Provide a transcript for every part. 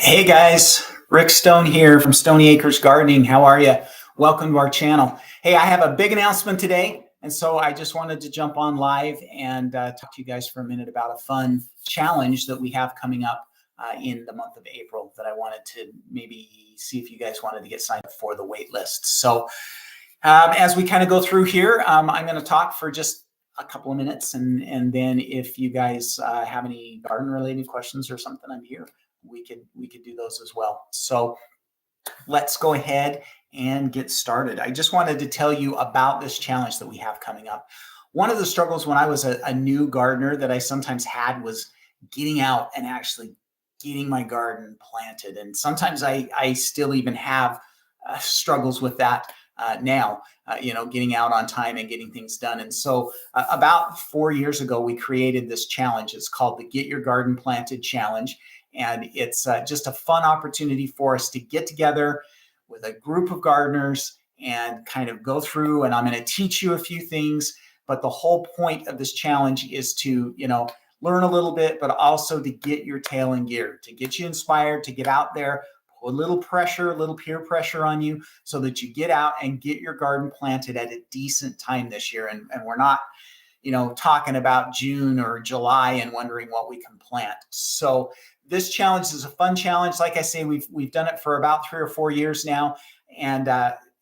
Hey guys, Rick Stone here from Stoney Acres Gardening. How are you? Welcome to our channel. Hey, I have a big announcement today, and so I just wanted to jump on live and talk to you guys for a minute about a fun challenge that we have coming up in the month of April that I wanted to maybe see if you guys wanted to get signed up for the wait list. So as we kind of go through here, I'm going to talk for just a couple of minutes, and then if you guys have any garden related questions or something, I'm here. We could do those as well. So let's go ahead and get started. I just wanted to tell you about this challenge that we have coming up. One of the struggles when I was a new gardener that I sometimes had was getting out and actually getting my garden planted. And sometimes I still even have struggles with that now, getting out on time and getting things done. And so about 4 years ago, we created this challenge. It's called the Get Your Garden Planted Challenge. And it's just a fun opportunity for us to get together with a group of gardeners and kind of go through, and I'm going to teach you a few things, but the whole point of this challenge is to, learn a little bit, but also to get your tail in gear, to get you inspired, to get out there, put a little pressure, a little peer pressure on you so that you get out and get your garden planted at a decent time this year. And we're not, talking about June or July and wondering what we can plant. So this challenge is a fun challenge. Like I say, we've done it for about 3 or 4 years now, and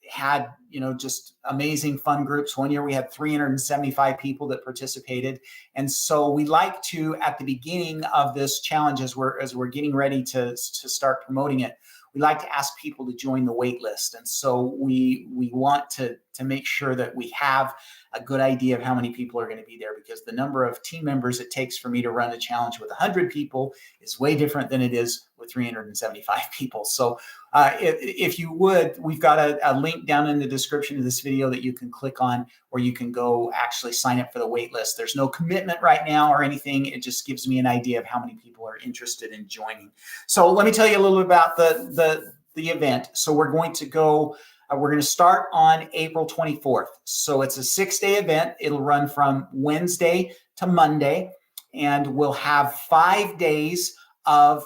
had just amazing fun groups. One year we had 375 people that participated, and so we like to, at the beginning of this challenge, as we're getting ready to start promoting it, we like to ask people to join the wait list. And so we want to make sure that we have a good idea of how many people are going to be there, because the number of team members it takes for me to run a challenge with 100 people is way different than it is with 375 people. So if you would, we've got a link down in the description of this video that you can click on, where you can go actually sign up for the wait list. There's no commitment right now or anything. It just gives me an idea of how many people are interested in joining. So let me tell you a little bit about the event. So we're going to start on April 24th. So it's a 6-day event. It'll run from Wednesday to Monday, and we'll have 5 days of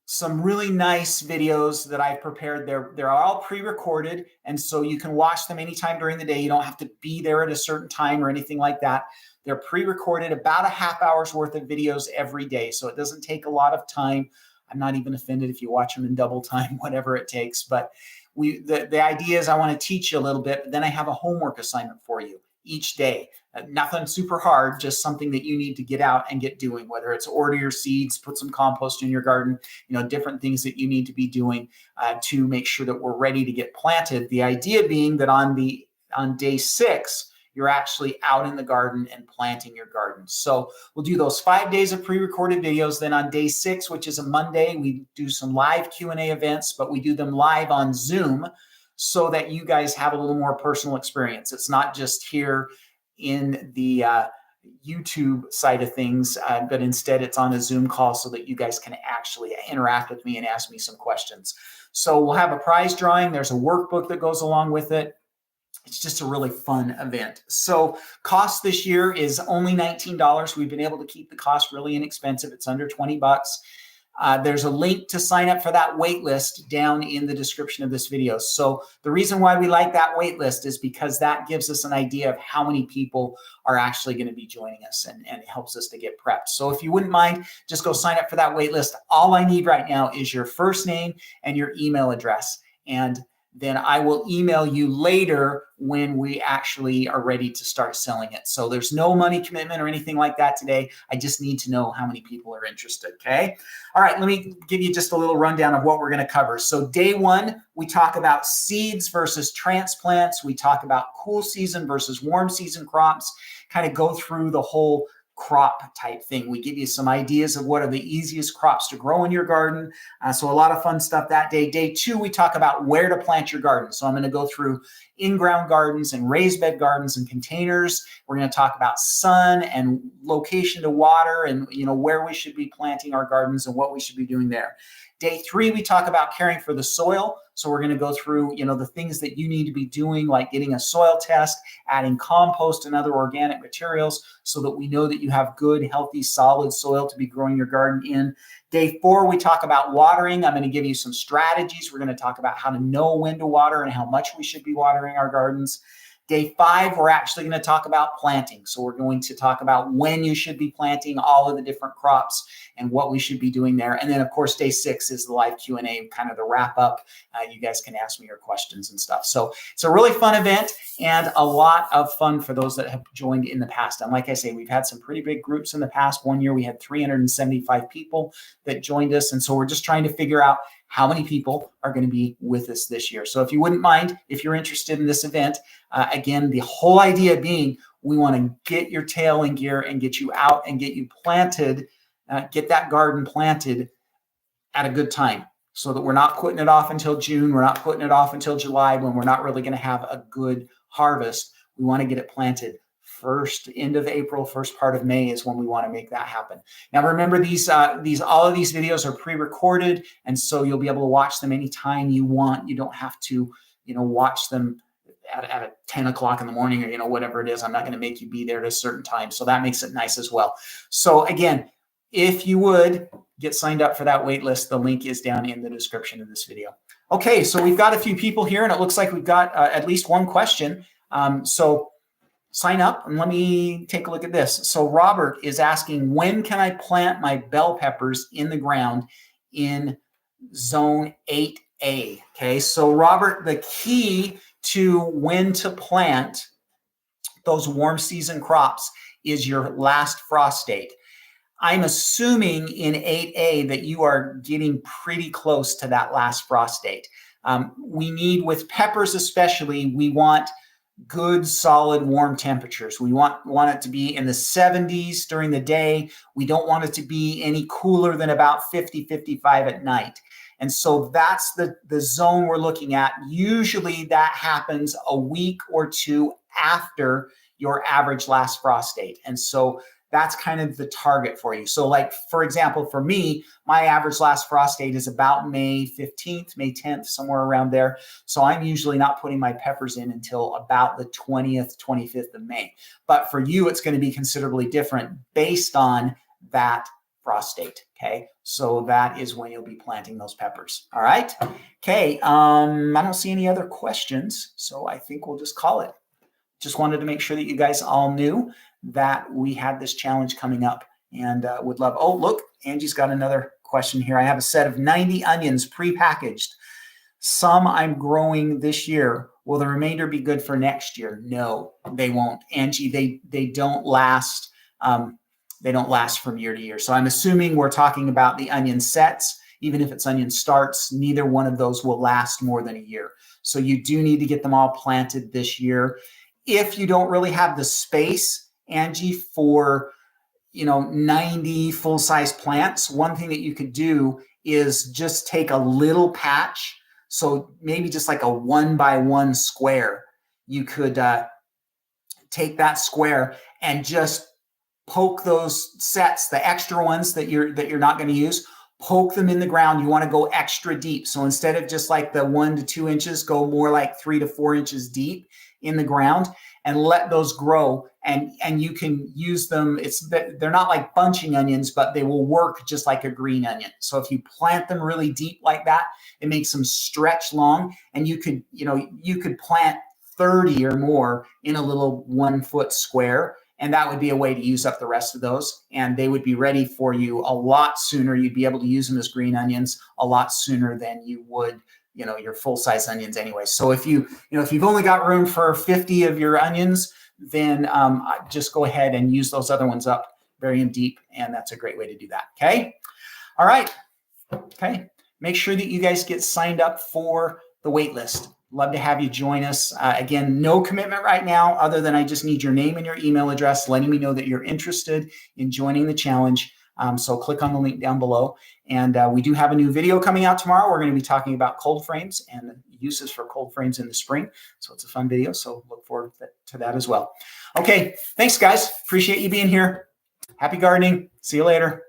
some really nice videos that I've prepared. They're all pre-recorded, and so you can watch them anytime during the day. You don't have to be there at a certain time or anything like that. They're pre-recorded, about a half hour's worth of videos every day, so it doesn't take a lot of time. I'm not even offended if you watch them in double time, whatever it takes. But the idea is I want to teach you a little bit, but then I have a homework assignment for you each day. Nothing super hard, just something that you need to get out and get doing, whether it's order your seeds, put some compost in your garden, different things that you need to be doing to make sure that we're ready to get planted. The idea being that on day 6, you're actually out in the garden and planting your garden. So we'll do those 5 days of pre-recorded videos. Then on day 6, which is a Monday, we do some live Q&A events, but we do them live on Zoom so that you guys have a little more personal experience. It's not just here in the YouTube side of things, but instead it's on a Zoom call so that you guys can actually interact with me and ask me some questions. So we'll have a prize drawing. There's a workbook that goes along with it. It's just a really fun event. So cost this year is only $19. We've been able to keep the cost really inexpensive. It's under 20 bucks. There's a link to sign up for that wait list down in the description of this video. So the reason why we like that wait list is because that gives us an idea of how many people are actually going to be joining us, and it helps us to get prepped. So if you wouldn't mind, just go sign up for that wait list. All I need right now is your first name and your email address, and then I will email you later when we actually are ready to start selling it. So there's no money commitment or anything like that today. I just need to know how many people are interested, okay? All right, let me give you just a little rundown of what we're going to cover. So day 1, we talk about seeds versus transplants. We talk about cool season versus warm season crops, kind of go through the whole crop type thing. We give you some ideas of what are the easiest crops to grow in your garden. So a lot of fun stuff that day. Day 2, we talk about where to plant your garden. So I'm going to go through in-ground gardens and raised bed gardens and containers. We're going to talk about sun and location to water, and where we should be planting our gardens and what we should be doing there. Day 3, we talk about caring for the soil. So we're going to go through, the things that you need to be doing, like getting a soil test, adding compost and other organic materials so that we know that you have good, healthy, solid soil to be growing your garden in. Day 4, we talk about watering. I'm going to give you some strategies. We're going to talk about how to know when to water and how much we should be watering our gardens. Day 5, we're actually going to talk about planting. So we're going to talk about when you should be planting all of the different crops and what we should be doing there. And then, of course, Day 6 is the live Q&A, kind of the wrap up. You guys can ask me your questions and stuff. So it's a really fun event and a lot of fun for those that have joined in the past. And like I say, we've had some pretty big groups in the past. One year we had 375 people that joined us. And so we're just trying to figure out how many people are going to be with us this year. So if you wouldn't mind, if you're interested in this event, again, the whole idea being we want to get your tail in gear and get you out and get you planted, get that garden planted at a good time so that we're not putting it off until June. We're not putting it off until July when we're not really going to have a good harvest. We want to get it planted end of April, first part of May is when we want to make that happen. Now, remember all of these videos are pre-recorded, and so you'll be able to watch them anytime you want. You don't have to, watch them at 10 o'clock in the morning or, whatever it is. I'm not going to make you be there at a certain time. So that makes it nice as well. So again, if you would get signed up for that wait list, the link is down in the description of this video. Okay, so we've got a few people here, and it looks like we've got at least one question. So sign up and let me take a look at this. So Robert is asking, when can I plant my bell peppers in the ground in zone 8A? Okay, so Robert, the key to when to plant those warm season crops is your last frost date. I'm assuming in 8A that you are getting pretty close to that last frost date. We need, with peppers especially, we want good, solid, warm temperatures. We want it to be in the 70s during the day. We don't want it to be any cooler than about 50, 55 at night. And so that's the zone we're looking at. Usually that happens a week or two after your average last frost date. And so that's kind of the target for you. So like, for example, for me, my average last frost date is about May 15th, May 10th, somewhere around there. So I'm usually not putting my peppers in until about the 20th, 25th of May. But for you, it's going to be considerably different based on that frost date. Okay. So that is when you'll be planting those peppers. All right. Okay. I don't see any other questions. So I think we'll just call it. Just wanted to make sure that you guys all knew that we had this challenge coming up and would love. Oh, look, Angie's got another question here. I have a set of 90 onions pre-packaged. Some I'm growing this year. Will the remainder be good for next year? No, they won't. Angie, they don't last. They don't last from year to year. So I'm assuming we're talking about the onion sets. Even if it's onion starts, neither one of those will last more than a year. So you do need to get them all planted this year. If you don't really have the space, Angie, for 90 full-size plants, one thing that you could do is just take a little patch. So maybe just like a 1-by-1 square. You could take that square and just poke those sets, the extra ones that you're not going to use, poke them in the ground. You want to go extra deep. So instead of just like the 1 to 2 inches, go more like 3 to 4 inches deep in the ground and let those grow. And you can use them. They're not like bunching onions, but they will work just like a green onion. So if you plant them really deep like that, it makes them stretch long. And you could plant 30 or more in a little 1 foot square. And that would be a way to use up the rest of those. And they would be ready for you a lot sooner. You'd be able to use them as green onions a lot sooner than you would, your full-size onions anyway. So if you've only got room for 50 of your onions, then just go ahead and use those other ones up, bury them deep. And that's a great way to do that. Okay. All right. Okay. Make sure that you guys get signed up for the wait list. Love to have you join us. Again, no commitment right now, other than I just need your name and your email address, letting me know that you're interested in joining the challenge. So click on the link down below. And we do have a new video coming out tomorrow. We're going to be talking about cold frames and the uses for cold frames in the spring. So it's a fun video. So look forward to that as well. Okay. Thanks, guys. Appreciate you being here. Happy gardening. See you later.